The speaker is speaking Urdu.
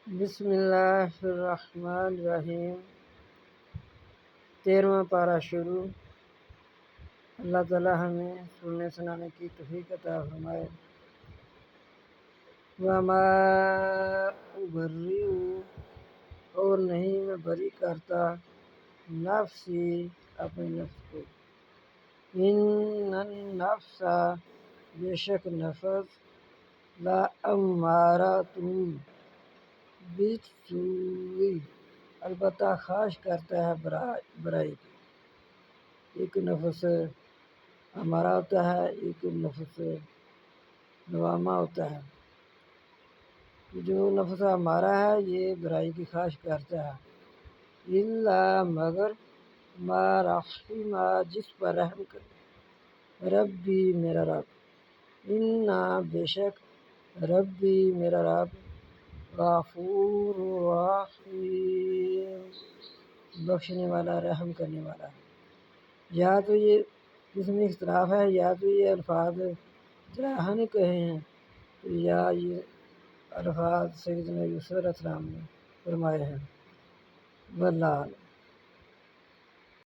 بسم اللہ الرحمن الرحیم 13واں پارہ شروع۔ اللہ تعالیٰ ہمیں سننے سنانے کی توفیق عطا فرمائے۔ وما ابرئ اور نہیں میں بری کرتا نفسی اپنے نفس کو، ان النفس بے شک نفس لا امارۃ بالسوء البتہ خواہش کرتا ہے برائی کی۔ ایک نفس امارہ ہوتا ہے، ایک نفس لوامہ ہوتا ہے۔ جو نفس امارہ ہے یہ برائی کی خواہش کرتا ہے، الا مگر ما رحم جس پر رحم کرے ربی میرا رب، انا بے شک ربی میرا رب غفور رحیم بخشنے والا رحم کرنے والا ہے۔ یا تو یہ اس میں اختلاف ہے، یا تو یہ الفاظ جراحہ نے کہے ہیں یا یہ الفاظ سیدنا یوسف علیہ السلام نے فرمائے ہیں۔ واللہ